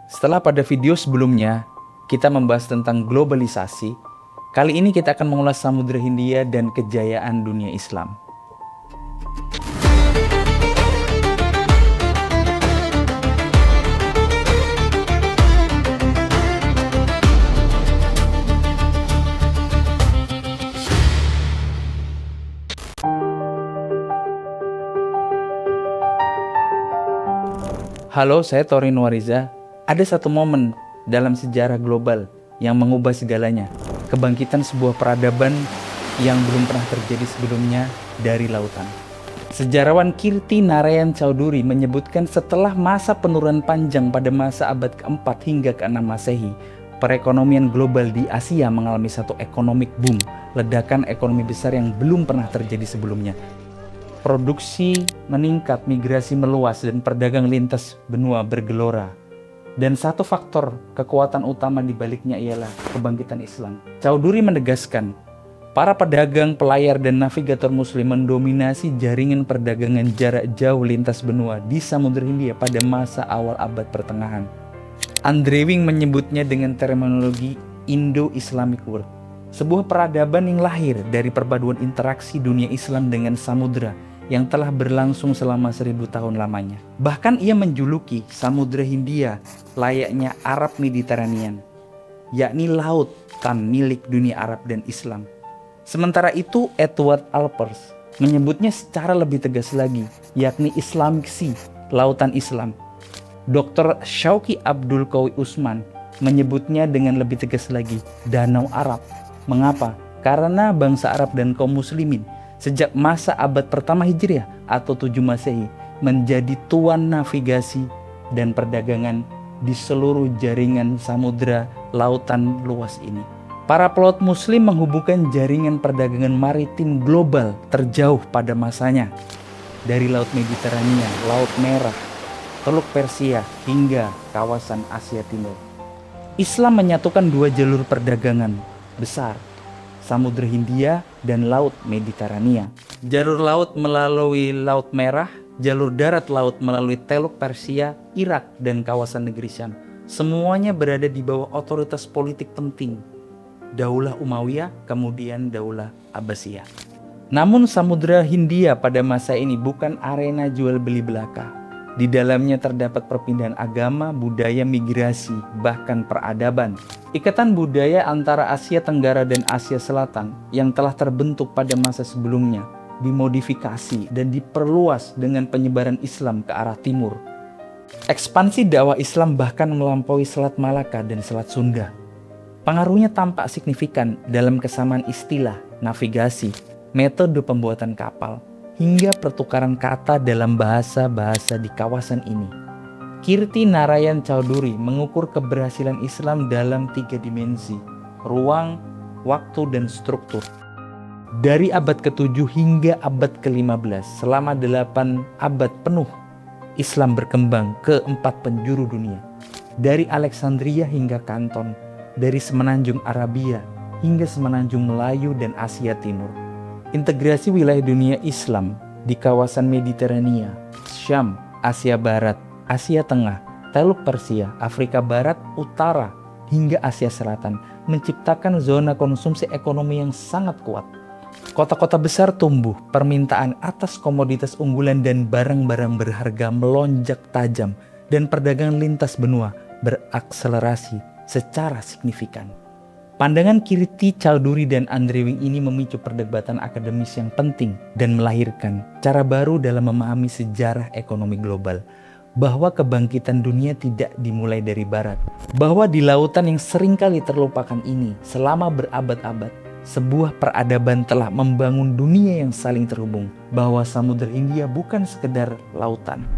Setelah pada video sebelumnya kita membahas tentang globalisasi, kali ini kita akan mengulas Samudra Hindia dan kejayaan dunia Islam. Halo, saya Torin Wariza. Ada satu momen dalam sejarah global yang mengubah segalanya. Kebangkitan sebuah peradaban yang belum pernah terjadi sebelumnya dari lautan. Sejarawan Kirti Narayan Chowdhury menyebutkan setelah masa penurunan panjang pada masa abad ke-4 hingga ke-6 Masehi, perekonomian global di Asia mengalami satu economic boom, ledakan ekonomi besar yang belum pernah terjadi sebelumnya. Produksi meningkat, migrasi meluas, dan perdagangan lintas benua bergelora. Dan satu faktor kekuatan utama di baliknya ialah kebangkitan Islam. Chowdhury menegaskan, para pedagang, pelayar, dan navigator muslim mendominasi jaringan perdagangan jarak jauh lintas benua di Samudra Hindia pada masa awal abad pertengahan. Andre Wing menyebutnya dengan terminologi Indo-Islamic World, sebuah peradaban yang lahir dari perpaduan interaksi dunia Islam dengan samudra yang telah berlangsung selama 1000 tahun lamanya. Bahkan ia menjuluki Samudra Hindia layaknya Arab Mediterranean, yakni lautan milik dunia Arab dan Islam. Sementara itu Edward Alpers menyebutnya secara lebih tegas lagi, yakni Islamic Sea, lautan Islam. Dr. Shauki Abdul Qawi Usman menyebutnya dengan lebih tegas lagi, Danau Arab. Mengapa? Karena bangsa Arab dan kaum muslimin sejak masa abad pertama Hijriah atau 7 Masehi menjadi tuan navigasi dan perdagangan di seluruh jaringan samudra lautan luas ini. Para pelaut muslim menghubungkan jaringan perdagangan maritim global terjauh pada masanya, dari Laut Mediterania, Laut Merah, Teluk Persia hingga kawasan Asia Timur. Islam menyatukan dua jalur perdagangan besar, Samudra Hindia dan Laut Mediterania. Jalur laut melalui Laut Merah, jalur darat laut melalui Teluk Persia, Irak, dan kawasan negeri Syam. Semuanya berada di bawah otoritas politik penting, Daulah Umayyah, kemudian Daulah Abbasiyah. Namun Samudra Hindia pada masa ini bukan arena jual beli belaka. Di dalamnya terdapat perpindahan agama, budaya, migrasi, bahkan peradaban. Ikatan budaya antara Asia Tenggara dan Asia Selatan yang telah terbentuk pada masa sebelumnya dimodifikasi dan diperluas dengan penyebaran Islam ke arah timur. Ekspansi dakwah Islam bahkan melampaui Selat Malaka dan Selat Sunda. Pengaruhnya tampak signifikan dalam kesamaan istilah, navigasi, metode pembuatan kapal, hingga pertukaran kata dalam bahasa-bahasa di kawasan ini. Kirti Narayan Chowdhury mengukur keberhasilan Islam dalam 3 dimensi, ruang, waktu, dan struktur. Dari abad ke-7 hingga abad ke-15, selama 8 abad penuh, Islam berkembang ke 4 penjuru dunia. Dari Alexandria hingga Kanton, dari semenanjung Arabia hingga semenanjung Melayu dan Asia Timur. Integrasi wilayah dunia Islam di kawasan Mediterania, Syam, Asia Barat, Asia Tengah, Teluk Persia, Afrika Barat, Utara, hingga Asia Selatan menciptakan zona konsumsi ekonomi yang sangat kuat. Kota-kota besar tumbuh, permintaan atas komoditas unggulan dan barang-barang berharga melonjak tajam, dan perdagangan lintas benua berakselerasi secara signifikan. Pandangan Kirti Chowdhury dan Andre Wing ini memicu perdebatan akademis yang penting dan melahirkan cara baru dalam memahami sejarah ekonomi global, bahwa kebangkitan dunia tidak dimulai dari barat, bahwa di lautan yang seringkali terlupakan ini selama berabad-abad, sebuah peradaban telah membangun dunia yang saling terhubung, bahwa Samudra Hindia bukan sekedar lautan,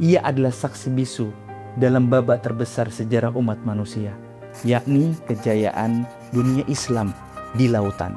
ia adalah saksi bisu dalam babak terbesar sejarah umat manusia, yakni kejayaan dunia Islam di lautan.